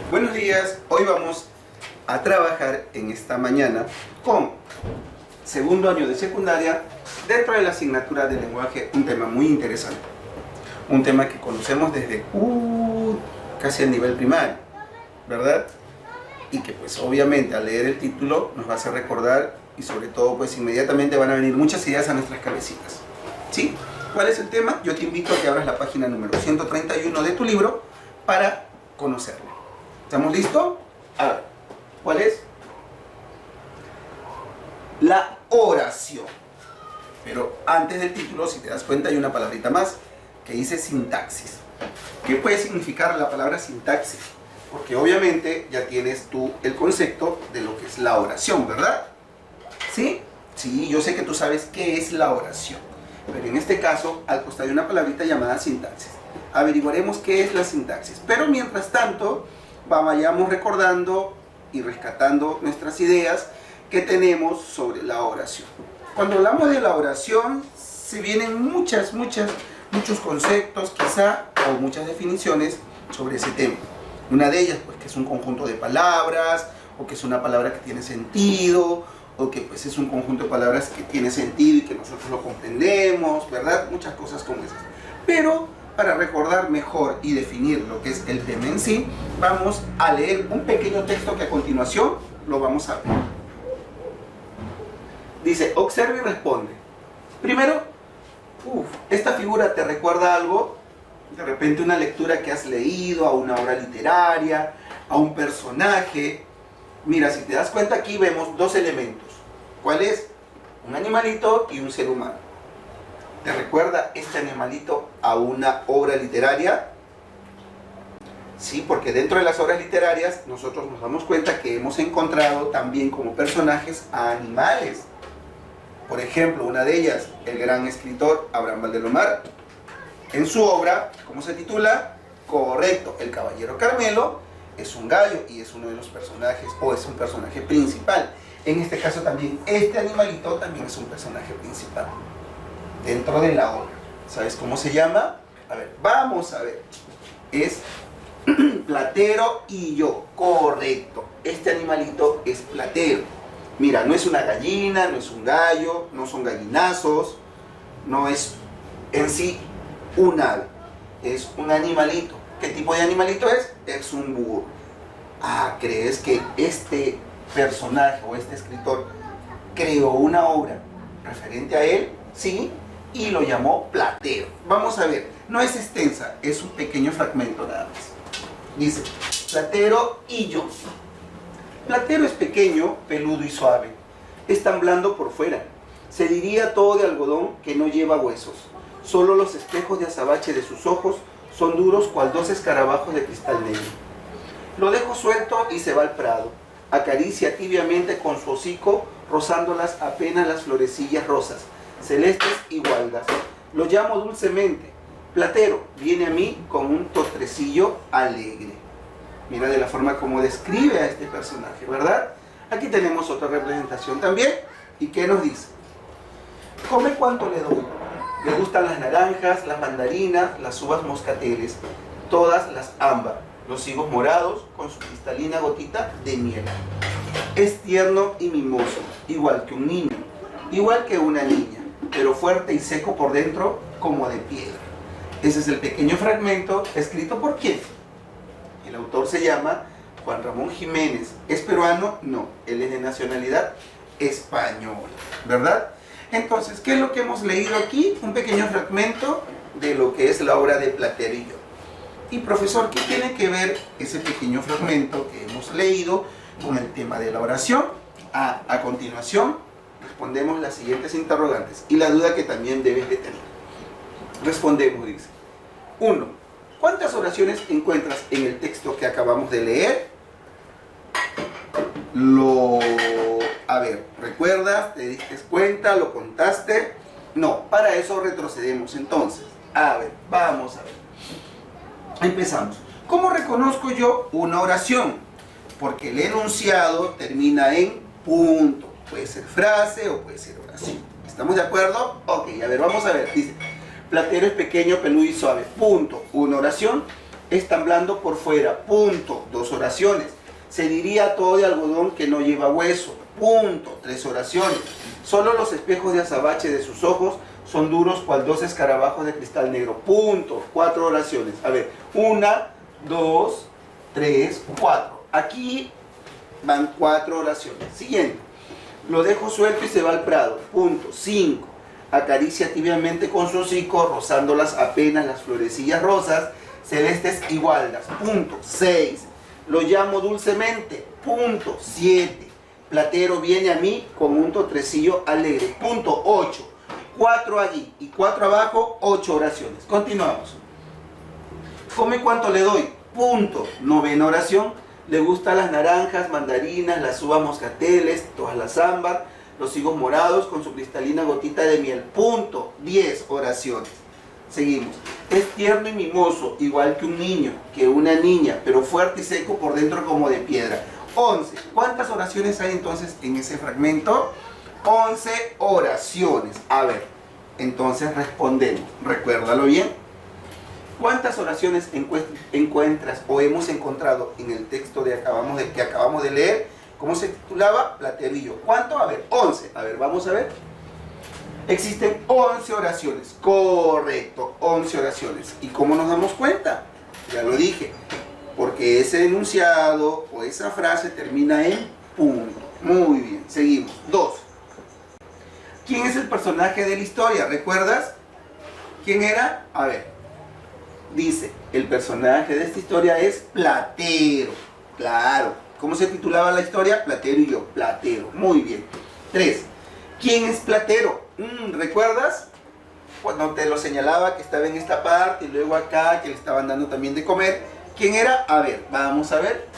Buenos días, hoy vamos a trabajar en esta mañana con segundo año de secundaria dentro de la asignatura de lenguaje, un tema muy interesante, un tema que conocemos desde casi el nivel primario, ¿verdad? Y que pues obviamente al leer el título nos va a hacer recordar y sobre todo pues inmediatamente van a venir muchas ideas a nuestras cabecitas, ¿sí? ¿Cuál es el tema? Yo te invito a que abras la página número 131 de tu libro para conocerlo. ¿Estamos listos? A ver, ¿cuál es? La oración. Pero antes del título, si te das cuenta, hay una palabrita más que dice sintaxis. ¿Qué puede significar la palabra sintaxis? Porque obviamente ya tienes tú el concepto de lo que es la oración, ¿verdad? ¿Sí? Sí, yo sé que tú sabes qué es la oración. Pero en este caso, al costado hay una palabrita llamada sintaxis. Averiguaremos qué es la sintaxis. Pero mientras tanto, vayamos recordando y rescatando nuestras ideas que tenemos sobre la oración. Cuando hablamos de la oración, se vienen muchos conceptos quizá, o muchas definiciones sobre ese tema. Una de ellas, pues, que es un conjunto de palabras, o que es una palabra que tiene sentido, o que pues es un conjunto de palabras que tiene sentido y que nosotros lo comprendemos, ¿verdad? Muchas cosas como esas. Pero para recordar mejor y definir lo que es el tema en sí, vamos a leer un pequeño texto que a continuación lo vamos a ver. Dice, observa y responde. Primero, esta figura te recuerda algo, de repente una lectura que has leído, a una obra literaria, a un personaje. Mira, si te das cuenta aquí vemos dos elementos. ¿Cuál es? Un animalito y un ser humano. ¿Te recuerda este animalito a una obra literaria? Sí, porque dentro de las obras literarias nosotros nos damos cuenta que hemos encontrado también como personajes a animales. Por ejemplo, una de ellas, el gran escritor Abraham Valdelomar, en su obra, ¿cómo se titula? Correcto, El Caballero Carmelo, es un gallo y es uno de los personajes, o es un personaje principal. En este caso también, este animalito también es un personaje principal dentro de la obra. ¿Sabes cómo se llama? A ver, vamos a ver. Es Platero y yo. Correcto. Este animalito es Platero. Mira, no es una gallina, no es un gallo, no son gallinazos, no es en sí un ave. Es un animalito. ¿Qué tipo de animalito es? Es un búho. ¿Crees que este personaje o este escritor creó una obra referente a él? Sí. Y lo llamó Platero. Vamos a ver, no es extensa, es un pequeño fragmento nada más. Dice, Platero y yo. Platero es pequeño, peludo y suave. Es tan blando por fuera. Se diría todo de algodón que no lleva huesos. Solo los espejos de azabache de sus ojos son duros cual dos escarabajos de cristal negro. Lo dejo suelto y se va al prado. Acaricia tibiamente con su hocico, rozándolas apenas las florecillas rosas, celestes y gualdas. Lo llamo dulcemente. Platero viene a mí con un totrecillo alegre. Mira de la forma como describe a este personaje, ¿verdad? Aquí tenemos otra representación también. ¿Y qué nos dice? Come cuanto le doy. Le gustan las naranjas, las mandarinas, las uvas moscateles, todas las ámbar, los higos morados con su cristalina gotita de miel. Es tierno y mimoso, igual que un niño, igual que una niña, pero fuerte y seco por dentro como de piedra. Ese es el pequeño fragmento escrito por ¿quién? El autor se llama Juan Ramón Jiménez. ¿Es peruano? No, él es de nacionalidad española, ¿verdad? Entonces, ¿qué es lo que hemos leído aquí? Un pequeño fragmento de lo que es la obra de Platero y yo. Y profesor, ¿qué tiene que ver ese pequeño fragmento que hemos leído con el tema de la oración? A continuación, respondemos las siguientes interrogantes y la duda que también debes de tener. Respondemos, dice. 1. ¿Cuántas oraciones encuentras en el texto que acabamos de leer? A ver, ¿recuerdas? ¿Te diste cuenta? ¿Lo contaste? No, para eso retrocedemos entonces. A ver, vamos a ver. Empezamos. ¿Cómo reconozco yo una oración? Porque el enunciado termina en punto. Puede ser frase o puede ser oración. ¿Estamos de acuerdo? Ok, a ver, vamos a ver. Dice, Platero es pequeño, peludo y suave. Punto. Una oración. Es tan blando por fuera. Punto. 2 oraciones. Se diría todo de algodón que no lleva hueso. Punto. 3 oraciones. Solo los espejos de azabache de sus ojos son duros cual 2 escarabajos de cristal negro. Punto. 4 oraciones. A ver. 1, 2, 3, 4. Aquí van 4 oraciones. Siguiente. Lo dejo suelto y se va al prado. Punto. 5. Acaricia tibiamente con su hocico, rozándolas apenas las florecillas rosas, celestes y gualdas. Punto. 6. Lo llamo dulcemente. Punto. 7. Platero viene a mí con un totrecillo alegre. Punto. 8. 4 allí y 4 abajo, 8 oraciones. Continuamos. ¿Come cuánto le doy? Punto. 9ª oración. Le gustan las naranjas, mandarinas, las uvas moscateles, todas las ámbar, los higos morados con su cristalina gotita de miel. Punto. 10 oraciones. Seguimos. Es tierno y mimoso, igual que un niño, que una niña, pero fuerte y seco por dentro como de piedra. 11. ¿Cuántas oraciones hay entonces en ese fragmento? 11 oraciones. A ver, entonces respondemos. Recuérdalo bien. ¿Cuántas oraciones encuentras o hemos encontrado en el texto que acabamos de leer? ¿Cómo se titulaba? Platero y yo. ¿Cuánto? A ver, 11. A ver, vamos a ver. Existen 11 oraciones. Correcto, 11 oraciones. ¿Y cómo nos damos cuenta? Ya lo dije. Porque ese enunciado o esa frase termina en punto. Muy bien, seguimos. 2. ¿Quién es el personaje de la historia? ¿Recuerdas? ¿Quién era? A ver. Dice, el personaje de esta historia es Platero. Claro. ¿Cómo se titulaba la historia? Platero y yo. Platero. Muy bien. 3. ¿Quién es Platero? ¿Recuerdas? Cuando te lo señalaba que estaba en esta parte y luego acá que le estaban dando también de comer. ¿Quién era? A ver, vamos a ver.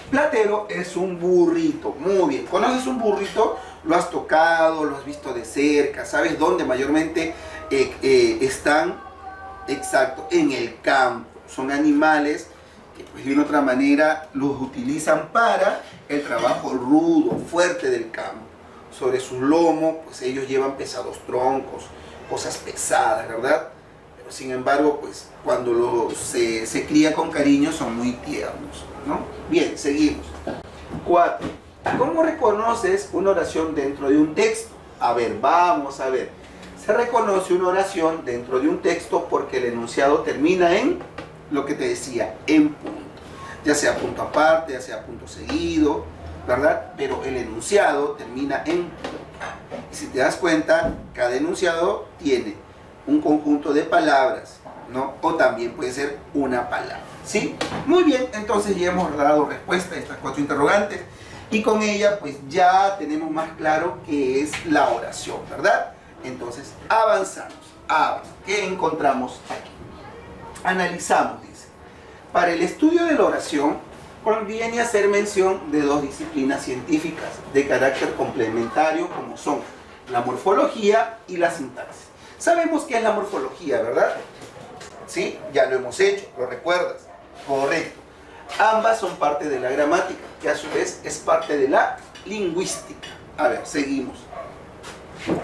Platero es un burrito. Muy bien. ¿Conoces un burrito? Lo has tocado, lo has visto de cerca. ¿Sabes dónde mayormente están? Exacto, en el campo. Son animales que pues, de una otra manera los utilizan para el trabajo rudo, fuerte del campo. Sobre su lomo, pues ellos llevan pesados troncos, cosas pesadas, ¿verdad? Pero sin embargo, pues cuando se cría con cariño son muy tiernos, ¿no? Bien, seguimos. 4. ¿Cómo reconoces una oración dentro de un texto? A ver, vamos a ver. Se reconoce una oración dentro de un texto porque el enunciado termina en lo que te decía, en punto. Ya sea punto aparte, ya sea punto seguido, ¿verdad? Pero el enunciado termina en punto. Y si te das cuenta, cada enunciado tiene un conjunto de palabras, ¿no? O también puede ser una palabra, ¿sí? Muy bien, entonces ya hemos dado respuesta a estas 4 interrogantes y con ella pues ya tenemos más claro qué es la oración, ¿verdad? Entonces, avanzamos. ¿Qué encontramos aquí? Analizamos, dice. Para el estudio de la oración, conviene hacer mención de 2 disciplinas científicas de carácter complementario, como son la morfología y la sintaxis. Sabemos qué es la morfología, ¿verdad? ¿Sí? Ya lo hemos hecho, ¿lo recuerdas? Correcto. Ambas son parte de la gramática, que a su vez es parte de la lingüística. A ver, seguimos.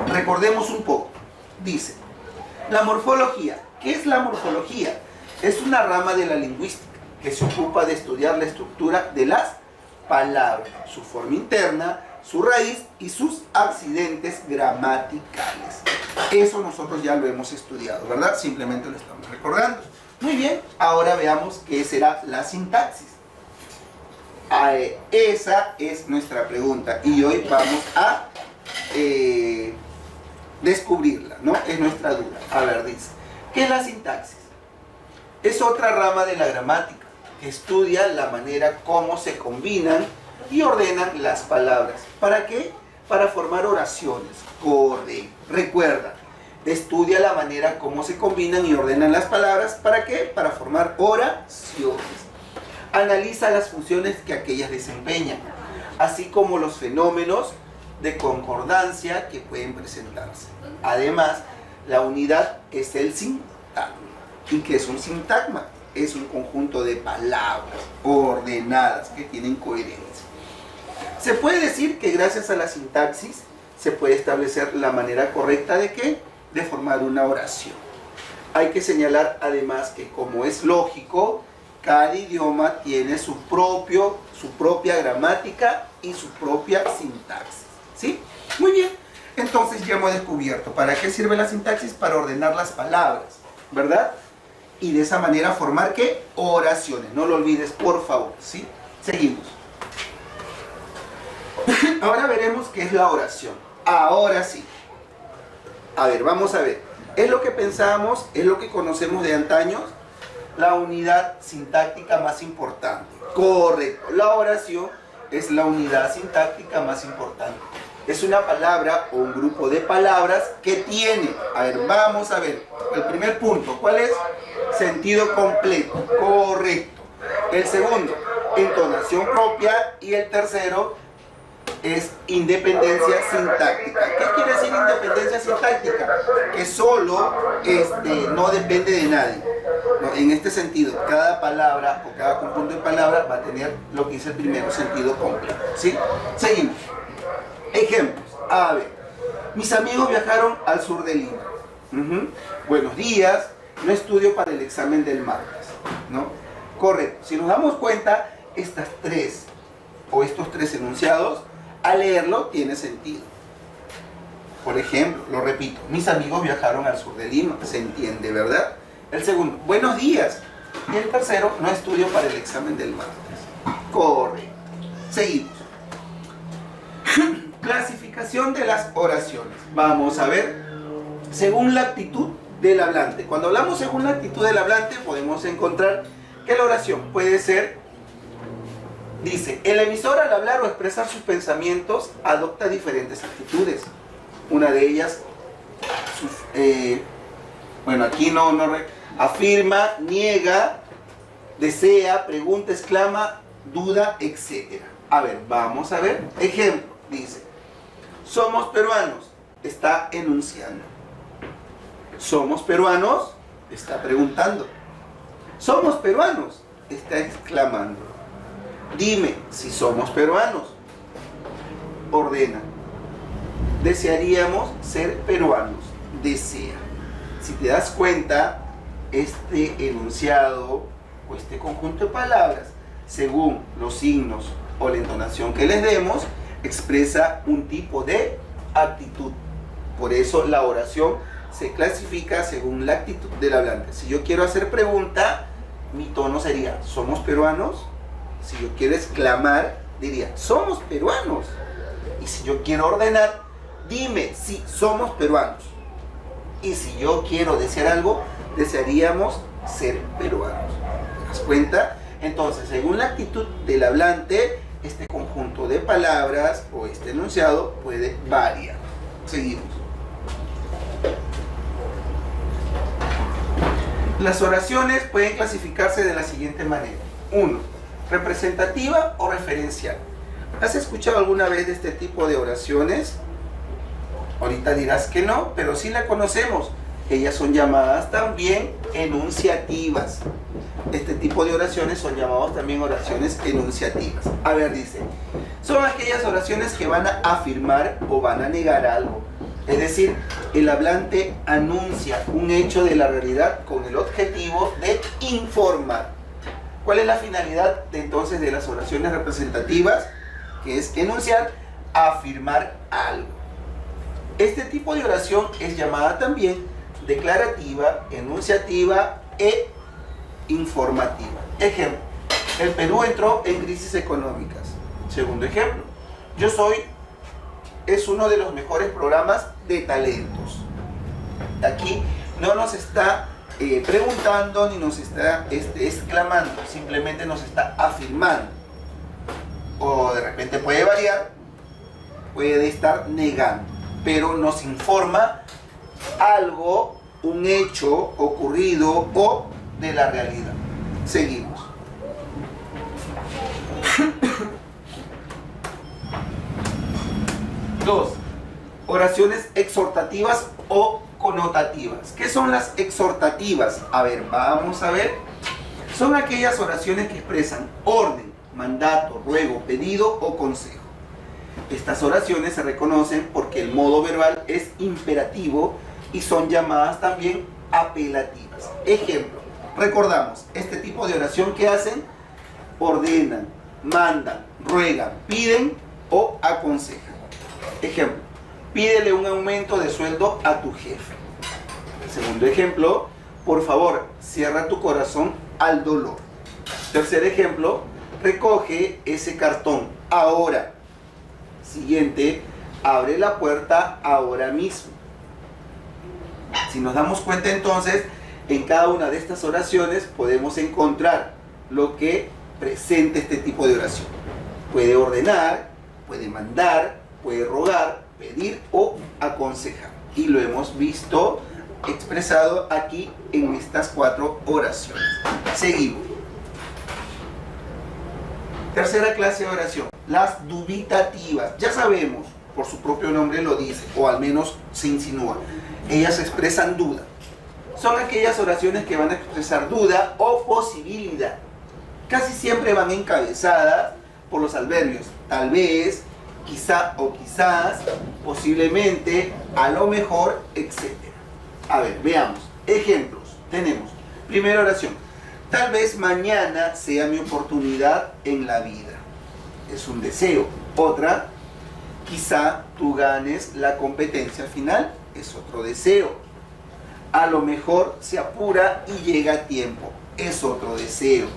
Recordemos un poco. Dice, la morfología. ¿Qué es la morfología? Es una rama de la lingüística que se ocupa de estudiar la estructura de las palabras, su forma interna, su raíz y sus accidentes gramaticales. Eso nosotros ya lo hemos estudiado, ¿verdad? Simplemente lo estamos recordando. Muy bien, ahora veamos qué será la sintaxis. Esa es nuestra pregunta y hoy vamos a descubrirla, ¿no? Es nuestra duda. A ver, dice, ¿qué es la sintaxis? Es otra rama de la gramática que estudia la manera como se combinan y ordenan las palabras. ¿Para qué? Para formar oraciones. Correcto. Recuerda, estudia la manera como se combinan y ordenan las palabras. ¿Para qué? Para formar oraciones. Analiza las funciones que aquellas desempeñan, así como los fenómenos de concordancia que pueden presentarse. Además, la unidad es el sintagma. ¿Y qué es un sintagma? Es un conjunto de palabras ordenadas que tienen coherencia. Se puede decir que gracias a la sintaxis se puede establecer la manera correcta de ¿qué? De formar una oración. Hay que señalar además que como es lógico, Cada idioma tiene su propia gramática y su propia sintaxis. ¿Sí? Muy bien. Entonces ya hemos descubierto para qué sirve la sintaxis: para ordenar las palabras, ¿verdad? Y de esa manera formar, ¿qué? Oraciones. No lo olvides, por favor. ¿Sí? Seguimos. Ahora veremos qué es la oración. Ahora sí. A ver, vamos a ver. ¿Es lo que pensábamos? ¿Es lo que conocemos de antaños? La unidad sintáctica más importante. Correcto. La oración es la unidad sintáctica más importante. Es una palabra o un grupo de palabras que tiene, a ver, vamos a ver, el primer punto, ¿cuál es? Sentido completo. Correcto. El segundo, entonación propia. Y el tercero es independencia sintáctica. ¿Qué quiere decir independencia sintáctica? Que solo no depende de nadie. No, en este sentido, cada palabra o cada conjunto de palabras va a tener lo que dice el primero, sentido completo. ¿Sí? Seguimos. Ejemplos. A ver, mis amigos viajaron al sur de Lima. Buenos días, no estudio para el examen del martes, ¿no? Correcto. Si nos damos cuenta, estos tres enunciados, al leerlo tiene sentido. Por ejemplo, lo repito, mis amigos viajaron al sur de Lima. Se entiende, ¿verdad? El segundo, buenos días. Y el tercero, no estudio para el examen del martes. Correcto. Seguimos. Clasificación de las oraciones. Vamos a ver. Según la actitud del hablante. Cuando hablamos según la actitud del hablante, podemos encontrar que la oración puede ser, dice, el emisor al hablar o expresar sus pensamientos adopta diferentes actitudes. Una de ellas, aquí afirma, niega, desea, pregunta, exclama, duda, etc. A ver, vamos a ver. Ejemplo, dice, somos peruanos, está enunciando. Somos peruanos, está preguntando. Somos peruanos, está exclamando. Dime si somos peruanos. Ordena. Desearíamos ser peruanos. Desea. Si te das cuenta, este enunciado o este conjunto de palabras, según los signos o la entonación que les demos, expresa un tipo de actitud. Por eso la oración se clasifica según la actitud del hablante. Si yo quiero hacer pregunta, mi tono sería, ¿somos peruanos? Si yo quiero exclamar, diría, ¿somos peruanos? Y si yo quiero ordenar, dime si somos peruanos. Y si yo quiero desear algo, desearíamos ser peruanos. ¿Te das cuenta? Entonces, según la actitud del hablante, este conjunto de palabras o este enunciado puede variar. Seguimos. Las oraciones pueden clasificarse de la siguiente manera. 1. Representativa o referencial. ¿Has escuchado alguna vez de este tipo de oraciones? Ahorita dirás que no, pero sí la conocemos. Ellas son llamadas también enunciativas. Este tipo de oraciones son llamadas también oraciones enunciativas. A ver, dice, son aquellas oraciones que van a afirmar o van a negar algo. Es decir, el hablante anuncia un hecho de la realidad con el objetivo de informar. ¿Cuál es la finalidad entonces de las oraciones representativas? Que es enunciar, afirmar algo. Este tipo de oración es llamada también declarativa, enunciativa e informativa. Ejemplo, el Perú entró en crisis económicas. Segundo ejemplo, Yo Soy es uno de los mejores programas de talentos. Aquí no nos está preguntando ni nos está exclamando, simplemente nos está afirmando. O de repente puede variar, puede estar negando, pero nos informa algo, un hecho ocurrido o de la realidad. Seguimos. 2. Oraciones exhortativas o connotativas. ¿Qué son las exhortativas? A ver, vamos a ver. Son aquellas oraciones que expresan orden, mandato, ruego, pedido o consejo. Estas oraciones se reconocen porque el modo verbal es imperativo y son llamadas también apelativas. Ejemplo, Recordamos, este tipo de oración que hacen, ordenan, mandan, ruegan, piden o aconsejan. Ejemplo, pídele un aumento de sueldo a tu jefe. Segundo ejemplo, por favor, cierra tu corazón al dolor. Tercer ejemplo, recoge ese cartón ahora. Siguiente, abre la puerta ahora mismo. Si nos damos cuenta entonces, en cada una de estas oraciones podemos encontrar lo que presenta este tipo de oración. Puede ordenar, puede mandar, puede rogar, pedir o aconsejar. Y lo hemos visto expresado aquí en estas 4 oraciones. Seguimos. Tercera clase de oración, las dubitativas. Ya sabemos, por su propio nombre lo dice, o al menos se insinúa. Ellas expresan duda. Son aquellas oraciones que van a expresar duda o posibilidad. Casi siempre van encabezadas por los adverbios tal vez, quizá o quizás, posiblemente, a lo mejor, etc. A ver, veamos. Ejemplos. Tenemos. Primera oración. Tal vez mañana sea mi oportunidad en la vida. Es un deseo. Otra. Quizá tú ganes la competencia final. Es otro deseo. A lo mejor se apura y llega a tiempo. Es otro deseo.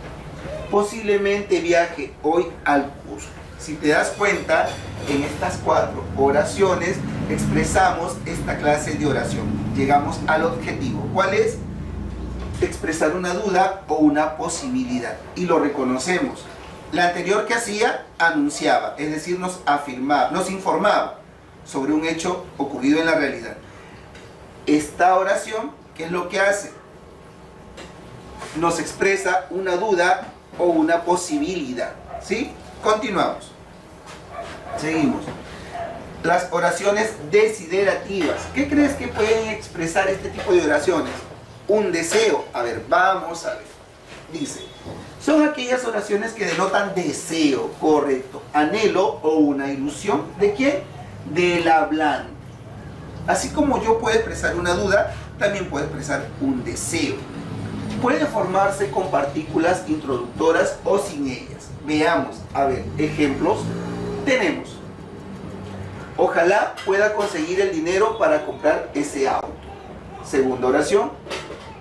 Posiblemente viaje hoy al curso. Si te das cuenta, en estas 4 oraciones expresamos esta clase de oración. Llegamos al objetivo. ¿Cuál es? Expresar una duda o una posibilidad. Y lo reconocemos. La anterior que hacía, anunciaba, es decir, nos afirmaba, nos informaba sobre un hecho ocurrido en la realidad. Esta oración, ¿qué es lo que hace? Nos expresa una duda o una posibilidad. ¿Sí? Continuamos. Seguimos. Las oraciones desiderativas. ¿Qué crees que pueden expresar este tipo de oraciones? Un deseo. A ver, vamos a ver. Dice, son aquellas oraciones que denotan deseo, correcto, anhelo o una ilusión. ¿De quién? Del hablante. Así como yo puedo expresar una duda, también puedo expresar un deseo. Puede formarse con partículas introductoras o sin ellas. Veamos, a ver, ejemplos. Tenemos, ojalá pueda conseguir el dinero para comprar ese auto. Segunda oración,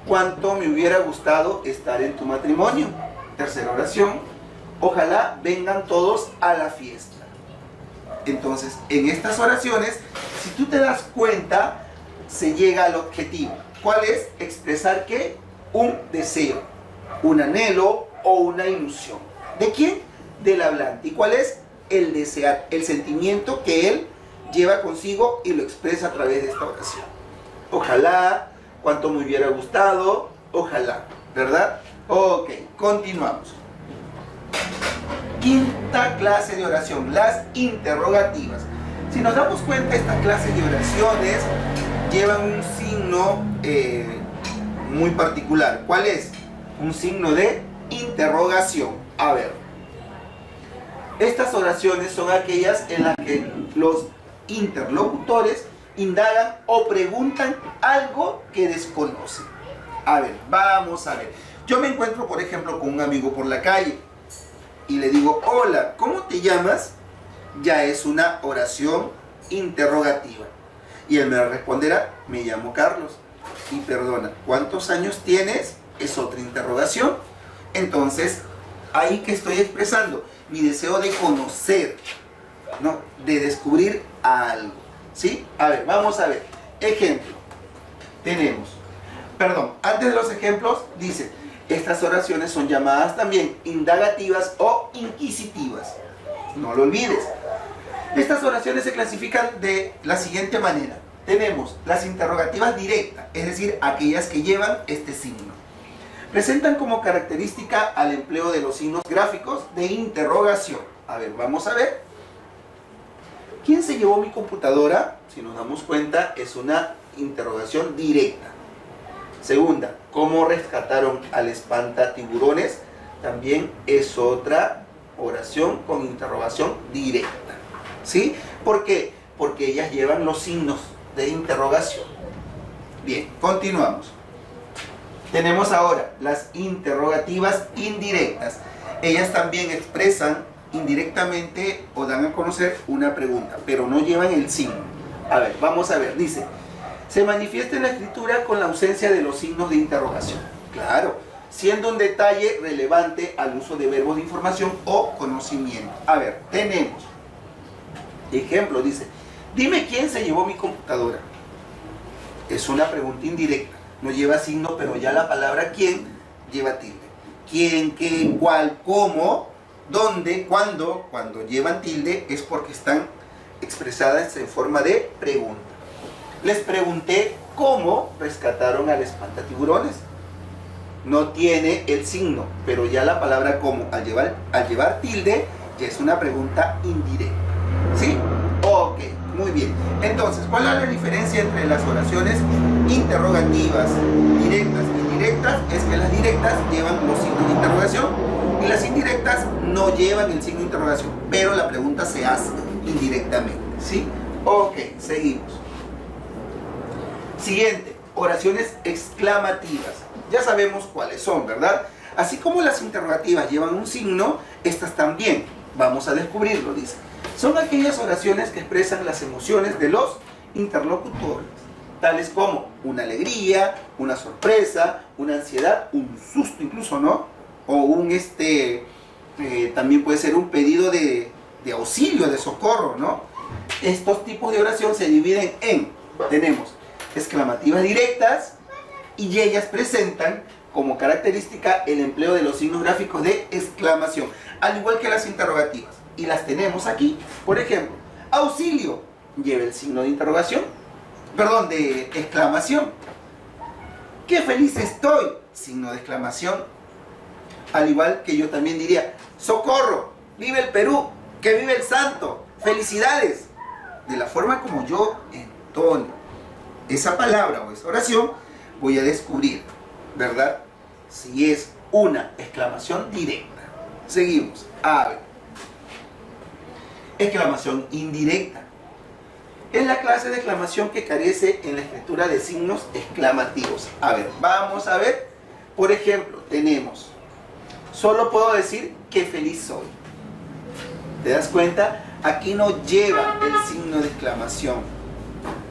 cuánto me hubiera gustado estar en tu matrimonio. Tercera oración, ojalá vengan todos a la fiesta. Entonces, en estas oraciones, si tú te das cuenta, se llega al objetivo. ¿Cuál es? Expresar ¿qué? Un deseo, un anhelo o una ilusión. ¿De quién? Del hablante. ¿Y cuál es? El desear, el sentimiento que él lleva consigo y lo expresa a través de esta oración. Ojalá, cuánto me hubiera gustado, ojalá, ¿verdad? Ok, continuamos. Quinta clase de oración, las interrogativas. Si nos damos cuenta, esta clase de oraciones llevan un signo muy particular. ¿Cuál es? Un signo de interrogación. A ver, estas oraciones son aquellas en las que los interlocutores indagan o preguntan algo que desconocen. A ver, vamos a ver. Yo me encuentro, por ejemplo, con un amigo por la calle y le digo, hola, ¿cómo te llamas? Ya es una oración interrogativa. Y él me responderá, me llamo Carlos. Y perdona, ¿cuántos años tienes? Es otra interrogación. Entonces, ahí que estoy expresando mi deseo de conocer, ¿no? De descubrir algo, ¿sí? A ver, vamos a ver. Ejemplo. Tenemos, perdón, antes de los ejemplos, dice, estas oraciones son llamadas también indagativas o inquisitivas. No lo olvides. Estas oraciones se clasifican de la siguiente manera. Tenemos las interrogativas directas, es decir, aquellas que llevan este signo. Presentan como característica al empleo de los signos gráficos de interrogación. A ver, vamos a ver. ¿Quién se llevó mi computadora? Si nos damos cuenta, es una interrogación directa. Segunda, ¿cómo rescataron al espantatiburones? También es otra oración con interrogación directa. ¿Sí? ¿Por qué? Porque ellas llevan los signos de interrogación. Bien, continuamos. Tenemos ahora las interrogativas indirectas. Ellas también expresan indirectamente o dan a conocer una pregunta, pero no llevan el signo. A ver, vamos a ver, dice, se manifiesta en la escritura con la ausencia de los signos de interrogación. Claro, siendo un detalle relevante al uso de verbos de información o conocimiento. A ver, tenemos ejemplo, dice, dime quién se llevó mi computadora. Es una pregunta indirecta, no lleva signo, pero ya la palabra quién lleva tilde. ¿Quién, qué, cuál, cómo, dónde, cuándo? Cuando llevan tilde es porque están expresadas en forma de pregunta. Les pregunté cómo rescataron al espantatiburones. No tiene el signo, pero ya la palabra cómo al llevar tilde ya es una pregunta indirecta. ¿Sí? Ok, muy bien. Entonces, ¿cuál es la diferencia entre las oraciones interrogativas directas e indirectas? Es que las directas llevan los signos de interrogación y las indirectas no llevan el signo de interrogación, pero la pregunta se hace indirectamente. ¿Sí? Ok, seguimos. Siguiente, oraciones exclamativas. Ya sabemos cuáles son, ¿verdad? Así como las interrogativas llevan un signo, estas también. Vamos a descubrirlo, dice. Son aquellas oraciones que expresan las emociones de los interlocutores, tales como una alegría, una sorpresa, una ansiedad, un susto incluso, ¿no? O un también puede ser un pedido de auxilio, de socorro, ¿no? Estos tipos de oración se dividen en, tenemos exclamativas directas, y ellas presentan como característica el empleo de los signos gráficos de exclamación, al igual que las interrogativas. Y las tenemos aquí. Por ejemplo, auxilio lleva el signo de interrogación, perdón, de exclamación. ¡Qué feliz estoy! Signo de exclamación. Al igual que yo también diría, socorro, vive el Perú, que vive el santo, felicidades. De la forma como yo entono esa palabra o esa oración, voy a descubrir, ¿verdad?, si es una exclamación directa. Seguimos. A ver. Exclamación indirecta. Es la clase de exclamación que carece en la escritura de signos exclamativos. A ver, vamos a ver. Por ejemplo, tenemos, solo puedo decir que feliz soy. ¿Te das cuenta? Aquí no lleva el signo de exclamación,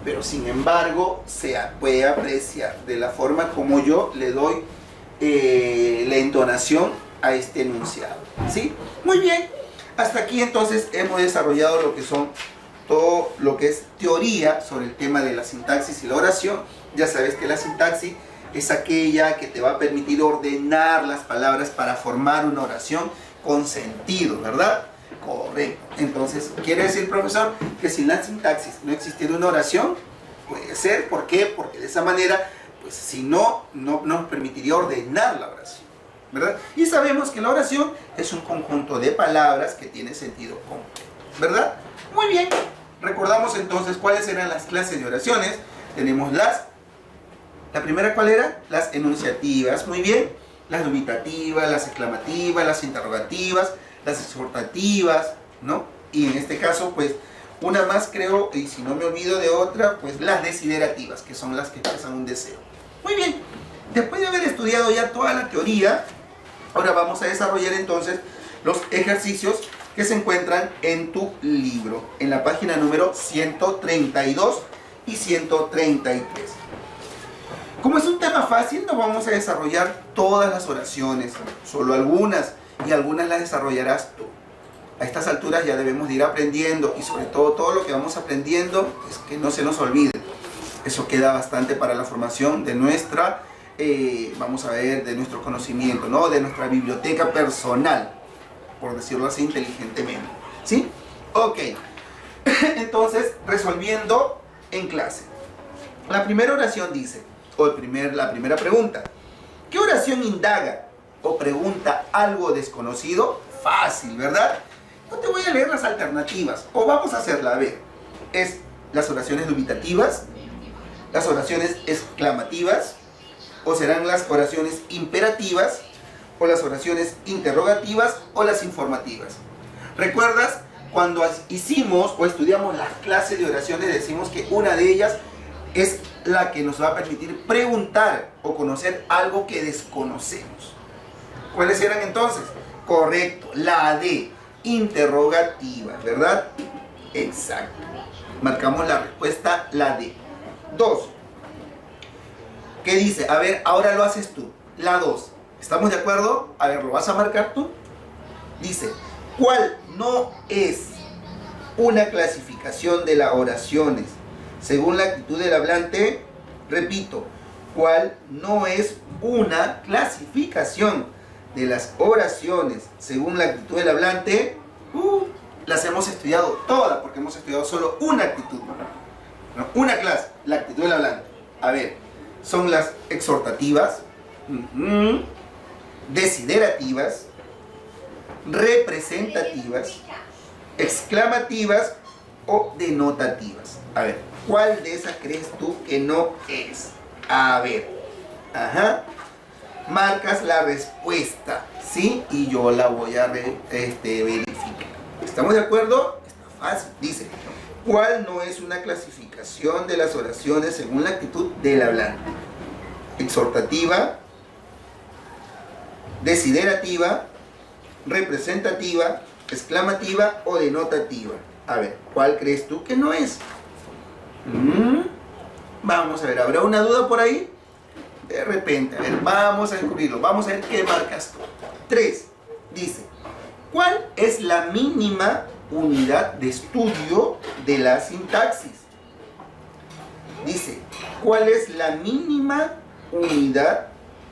pero sin embargo se puede apreciar de la forma como yo le doy la entonación a este enunciado. ¿Sí? Muy bien. Hasta aquí entonces hemos desarrollado lo que son todo lo que es teoría sobre el tema de la sintaxis y la oración. Ya sabes que la sintaxis es aquella que te va a permitir ordenar las palabras para formar una oración con sentido, ¿verdad? Correcto. Entonces, quiere decir, profesor, que sin la sintaxis no existiera una oración. Puede ser, ¿por qué? Porque de esa manera, pues si no nos permitiría ordenar la oración, ¿verdad? Y sabemos que la oración es un conjunto de palabras que tiene sentido completo, ¿verdad? Muy bien. Recordamos entonces cuáles eran las clases de oraciones. Tenemos la primera, ¿cuál era? Las enunciativas, muy bien. Las dubitativas, las exclamativas, las interrogativas, las exhortativas, ¿no? Y en este caso, pues, una más creo, y si no me olvido de otra, pues las desiderativas, que son las que expresan un deseo. Muy bien. Después de haber estudiado ya toda la teoría, ahora vamos a desarrollar entonces los ejercicios que se encuentran en tu libro, en la página número 132 y 133. Como es un tema fácil, no vamos a desarrollar todas las oraciones, solo algunas, y algunas las desarrollarás tú. A estas alturas ya debemos de ir aprendiendo, y sobre todo lo que vamos aprendiendo es que no se nos olvide. Eso queda bastante para la formación de nuestra, vamos a ver, de nuestro conocimiento, ¿no? De nuestra biblioteca personal, por decirlo así inteligentemente, ¿sí? Ok. Entonces, resolviendo en clase. La primera oración dice, la primera pregunta, ¿qué oración indaga o pregunta algo desconocido? Fácil, ¿verdad? No te voy a leer las alternativas, o vamos a hacerla, a ver. Es las oraciones dubitativas, las oraciones exclamativas, o serán las oraciones imperativas, o las oraciones interrogativas, o las informativas. ¿Recuerdas? Cuando hicimos o estudiamos las clases de oraciones, decimos que una de ellas es la que nos va a permitir preguntar o conocer algo que desconocemos. ¿Cuáles eran entonces? Correcto, la D, interrogativa, ¿verdad? Exacto. Marcamos la respuesta, la D. 2. ¿Qué dice? A ver, ahora lo haces tú. La 2. ¿Estamos de acuerdo? A ver, ¿lo vas a marcar tú? Dice, ¿cuál no es una clasificación de las oraciones según la actitud del hablante? Repito, ¿cuál no es una clasificación de las oraciones según la actitud del hablante? Las hemos estudiado todas, porque hemos estudiado solo una actitud, ¿no? Una clase, la actitud del hablante. A ver, son las exhortativas, desiderativas, representativas, exclamativas o denotativas. A ver, ¿cuál de esas crees tú que no es? A ver, marcas la respuesta, ¿sí? Y yo la voy a verificar. ¿Estamos de acuerdo? Está fácil. Dice, ¿cuál no es una clasificación de las oraciones según la actitud del hablante? Exhortativa, desiderativa, representativa, exclamativa o denotativa. A ver, ¿cuál crees tú que no es? Vamos a ver, ¿habrá una duda por ahí? De repente, a ver, vamos a descubrirlo. Vamos a ver qué marcas tú. 3. Dice, ¿cuál es la mínima unidad de estudio de la sintaxis? Dice, ¿cuál es la mínima unidad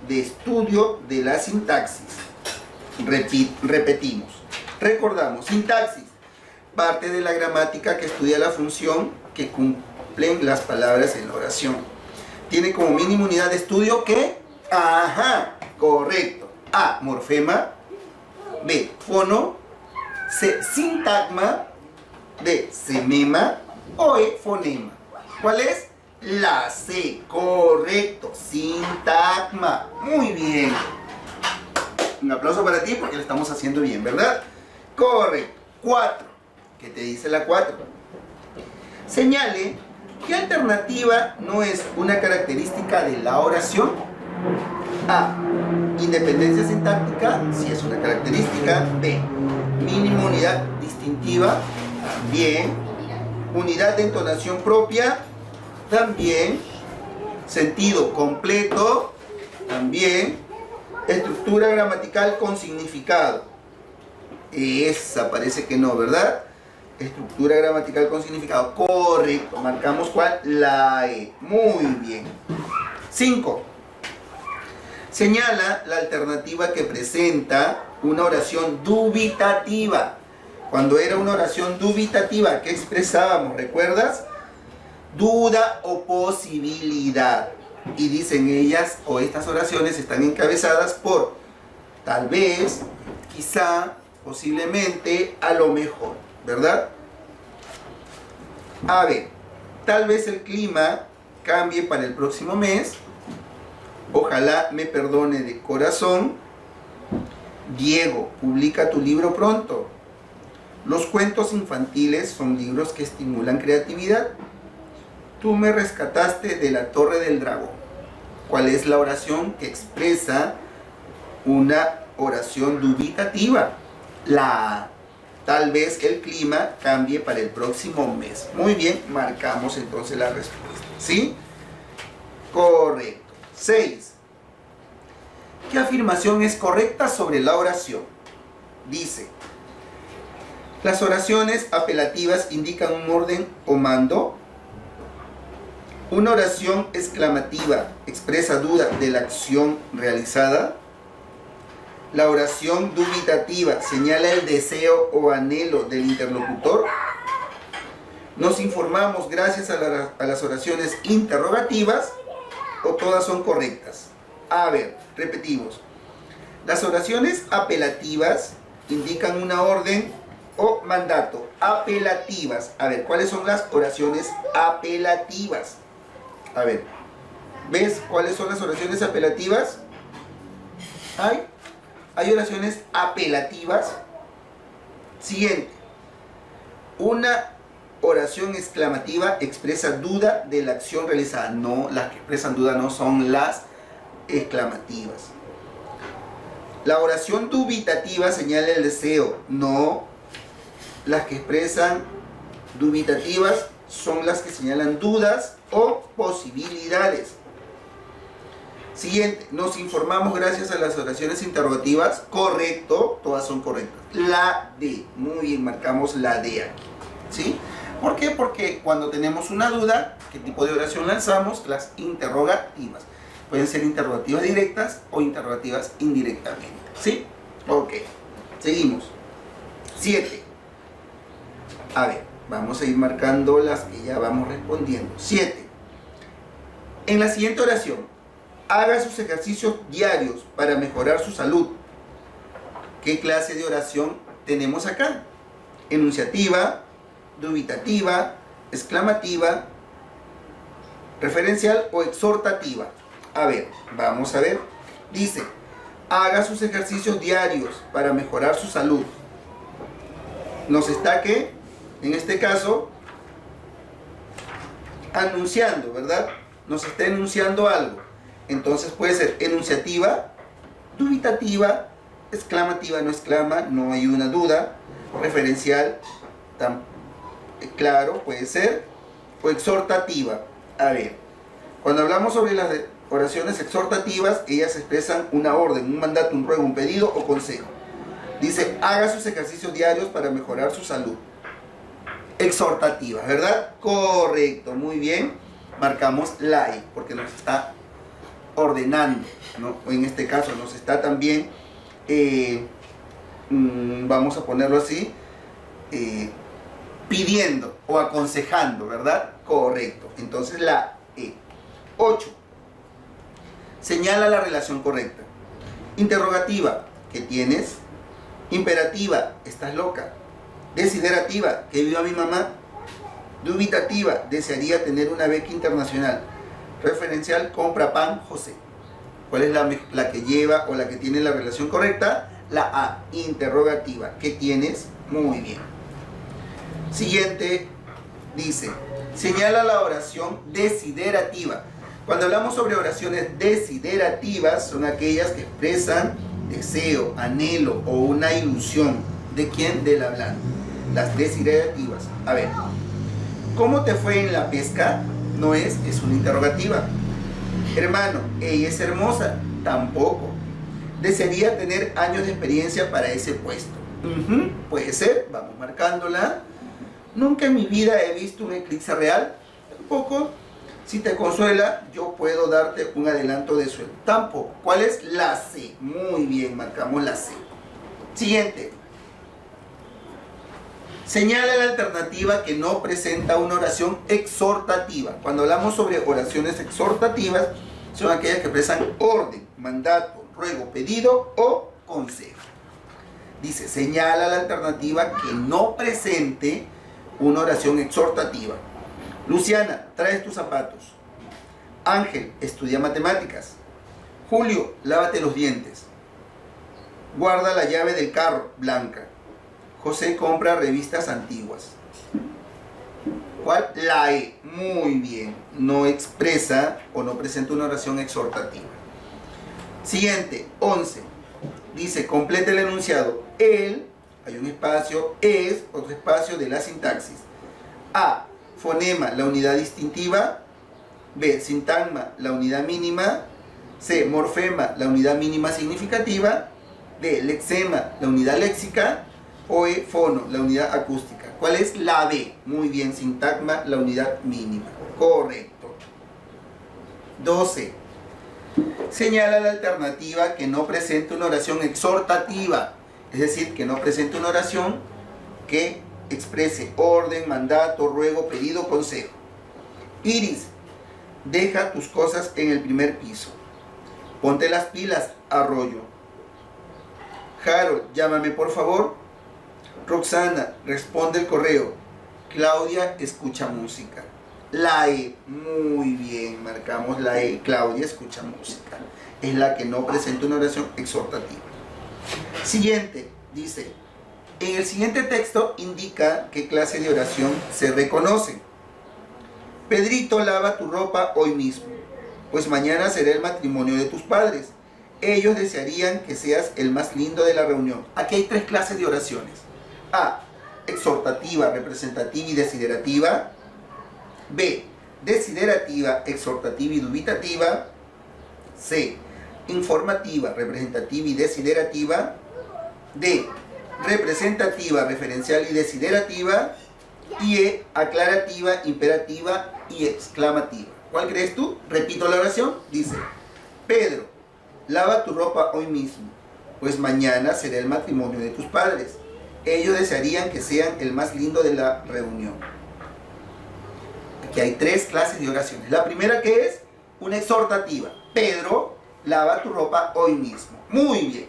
de estudio de la sintaxis? Repetimos. Recordamos, sintaxis, parte de la gramática que estudia la función que cumplen las palabras en la oración. Tiene como mínima unidad de estudio ¿qué? Correcto. A, morfema. B, fono. C, sintagma. D, semema. O E, fonema. ¿Cuál es? La C, correcto. Sintagma. Muy bien. Un aplauso para ti porque lo estamos haciendo bien, ¿verdad? Correcto. 4. ¿Qué te dice la 4? Señale qué alternativa no es una característica de la oración. A, independencia sintáctica, si es una característica. B, mínima unidad distintiva, también. Unidad de entonación propia, también. Sentido completo, también. Estructura gramatical con significado. Esa parece que no, ¿verdad? Estructura gramatical con significado. Correcto. Marcamos ¿cuál? La E. Muy bien. 5. Señala la alternativa que presenta una oración dubitativa. Cuando era una oración dubitativa, ¿qué expresábamos? ¿Recuerdas? Duda o posibilidad. Y dicen ellas, o estas oraciones están encabezadas por tal vez, quizá, posiblemente, a lo mejor, ¿verdad? A ver, tal vez el clima cambie para el próximo mes. Ojalá me perdone de corazón. Diego, publica tu libro pronto. Los cuentos infantiles son libros que estimulan creatividad. Tú me rescataste de la Torre del Dragón. ¿Cuál es la oración que expresa una oración dubitativa? La A. Tal vez el clima cambie para el próximo mes. Muy bien, marcamos entonces la respuesta. ¿Sí? Correcto. 6. ¿Qué afirmación es correcta sobre la oración? Dice, las oraciones apelativas indican un orden o mando. Una oración exclamativa expresa duda de la acción realizada. La oración dubitativa señala el deseo o anhelo del interlocutor. Nos informamos gracias a las oraciones interrogativas, o todas son correctas. A ver, repetimos. Las oraciones apelativas indican una orden o mandato. Apelativas. A ver, ¿cuáles son las oraciones apelativas? A ver, ¿ves cuáles son las oraciones apelativas? Hay oraciones apelativas. Siguiente. Una oración exclamativa expresa duda de la acción realizada. No, las que expresan duda no son las exclamativas. La oración dubitativa señala el deseo. No, las que expresan dubitativas son las que señalan dudas o posibilidades. Siguiente, nos informamos gracias a las oraciones interrogativas. Correcto, todas son correctas. La D, muy bien, marcamos la D aquí, ¿sí? ¿Por qué? Porque cuando tenemos una duda, ¿qué tipo de oración lanzamos? Las interrogativas. Pueden ser interrogativas directas o interrogativas indirectamente, ¿sí? Ok, seguimos. 7. A ver, vamos a ir marcando las que ya vamos respondiendo. 7. En la siguiente oración, haga sus ejercicios diarios para mejorar su salud. ¿Qué clase de oración tenemos acá? Enunciativa, dubitativa, exclamativa, referencial o exhortativa. A ver, vamos a ver. Dice, haga sus ejercicios diarios para mejorar su salud. Nos está que, en este caso, anunciando, ¿verdad? Nos está enunciando algo. Entonces puede ser enunciativa, dubitativa, exclamativa, no exclama, no hay una duda, referencial, tan claro, puede ser, o exhortativa. A ver, cuando hablamos sobre las oraciones exhortativas, ellas expresan una orden, un mandato, un ruego, un pedido o consejo. Dice, haga sus ejercicios diarios para mejorar su salud. Exhortativa, ¿verdad? Correcto, muy bien. Marcamos la I, porque nos está ordenando, ¿no? O en este caso nos está también, vamos a ponerlo así, pidiendo o aconsejando, ¿verdad? Correcto. Entonces la E. 8. Señala la relación correcta. Interrogativa, ¿qué tienes? Imperativa, ¿estás loca? Desiderativa, ¿que viva mi mamá? Dubitativa, desearía tener una beca internacional. Referencial, compra pan, José. ¿Cuál es la que lleva o la que tiene la relación correcta? La A, interrogativa. ¿Qué tienes? Muy bien. Siguiente, dice, señala la oración desiderativa. Cuando hablamos sobre oraciones desiderativas, son aquellas que expresan deseo, anhelo o una ilusión. ¿De quién? Del hablante. Las desiderativas. A ver, ¿cómo te fue en la pesca? No es una interrogativa. Hermano, ella es hermosa. Tampoco. Desearía tener años de experiencia para ese puesto. Puede ser, vamos marcándola. Nunca en mi vida he visto un eclipse real. Tampoco. Si te consuela, yo puedo darte un adelanto de sueldo. Tampoco. ¿Cuál es? La C. Muy bien, marcamos la C. Siguiente. Señala la alternativa que no presenta una oración exhortativa. Cuando hablamos sobre oraciones exhortativas, son aquellas que expresan orden, mandato, ruego, pedido o consejo. Dice, señala la alternativa que no presente una oración exhortativa. Luciana, traes tus zapatos. Ángel, estudia matemáticas. Julio, lávate los dientes. Guarda la llave del carro, Blanca. José compra revistas antiguas. ¿Cuál? La E. Muy bien. No expresa o no presenta una oración exhortativa. Siguiente, 11. Dice, completa el enunciado. El, hay un espacio, es, otro espacio de la sintaxis. A, fonema, la unidad distintiva. B, sintagma, la unidad mínima. C, morfema, la unidad mínima significativa. D, lexema, la unidad léxica. O E, fono, la unidad acústica. ¿Cuál es? La B. Muy bien, sintagma, la unidad mínima. Correcto. 12. Señala la alternativa que no presenta una oración exhortativa. Es decir, que no presenta una oración que exprese orden, mandato, ruego, pedido, consejo. Iris, deja tus cosas en el primer piso. Ponte las pilas, Arroyo. Harold, llámame por favor. Roxana, responde el correo. Claudia, escucha música. La E, muy bien, marcamos la E. Claudia, escucha música. Es la que no presenta una oración exhortativa. Siguiente, dice, En el siguiente texto indica qué clase de oración se reconoce. Pedrito, lava tu ropa hoy mismo, pues mañana será el matrimonio de tus padres. Ellos desearían que seas el más lindo de la reunión. Aquí hay 3 clases de oraciones. A. Exhortativa, representativa y desiderativa. B. Desiderativa, exhortativa y dubitativa. C. Informativa, representativa y desiderativa. D. Representativa, referencial y desiderativa. Y E. Aclarativa, imperativa y exclamativa. ¿Cuál crees tú? Repito la oración. Dice: Pedro, lava tu ropa hoy mismo, pues mañana será el matrimonio de tus padres. Ellos desearían que sean el más lindo de la reunión. Aquí hay 3 clases de oraciones. La primera, que es una exhortativa. Pedro, lava tu ropa hoy mismo. Muy bien.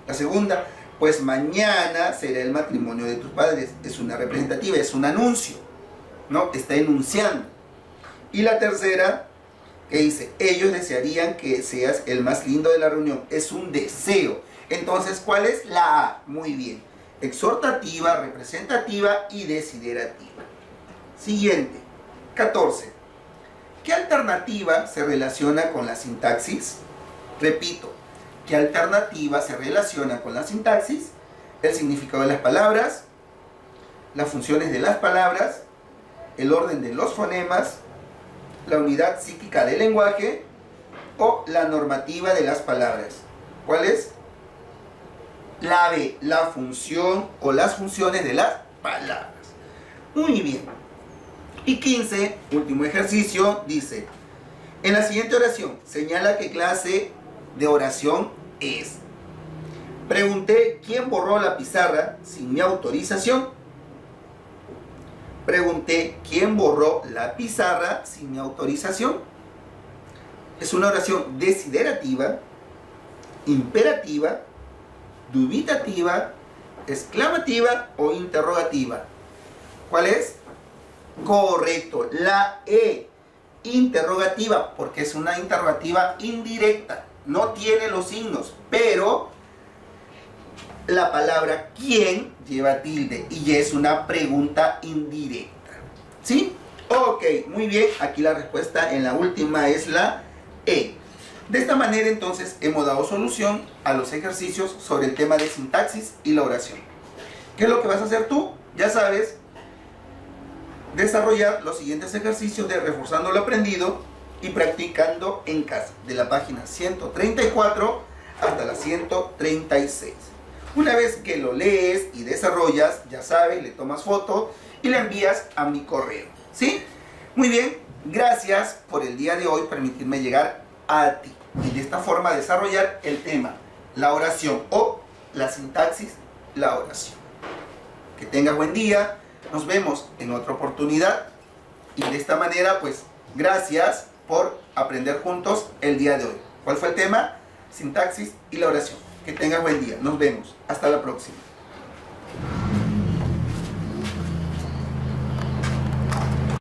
La segunda, pues mañana será el matrimonio de tus padres. Es una representativa, es un anuncio, ¿no? Está enunciando. Y la tercera, que dice: ellos desearían que seas el más lindo de la reunión. Es un deseo. Entonces, ¿cuál es? La A. Muy bien. Exhortativa, representativa y desiderativa. Siguiente. 14. ¿Qué alternativa se relaciona con la sintaxis? Repito. ¿Qué alternativa se relaciona con la sintaxis? El significado de las palabras, las funciones de las palabras, el orden de los fonemas, la unidad psíquica del lenguaje o la normativa de las palabras. ¿Cuál es? La B, la función o las funciones de las palabras. Muy bien. Y 15, último ejercicio, dice: en la siguiente oración, señala qué clase de oración es. Pregunté quién borró la pizarra sin mi autorización. Pregunté quién borró la pizarra sin mi autorización. Es una oración desiderativa, imperativa, dubitativa, exclamativa o interrogativa. ¿Cuál es? Correcto, la E, interrogativa, porque es una interrogativa indirecta, no tiene los signos, pero la palabra quién lleva tilde y es una pregunta indirecta. ¿Sí? Ok, muy bien, aquí la respuesta en la última es la E. De esta manera entonces hemos dado solución a los ejercicios sobre el tema de sintaxis y la oración. ¿Qué es lo que vas a hacer tú? Ya sabes, desarrollar los siguientes ejercicios de reforzando lo aprendido y practicando en casa, de la página 134 hasta la 136. Una vez que lo lees y desarrollas, ya sabes, le tomas foto y la envías a mi correo. ¿Sí? Muy bien, gracias por el día de hoy permitirme llegar a ti y de esta forma desarrollar el tema, la oración o la sintaxis, la oración. Que tengas buen día, nos vemos en otra oportunidad y de esta manera pues gracias por aprender juntos el día de hoy. ¿Cuál fue el tema? Sintaxis y la oración. Que tengas buen día, nos vemos, hasta la próxima.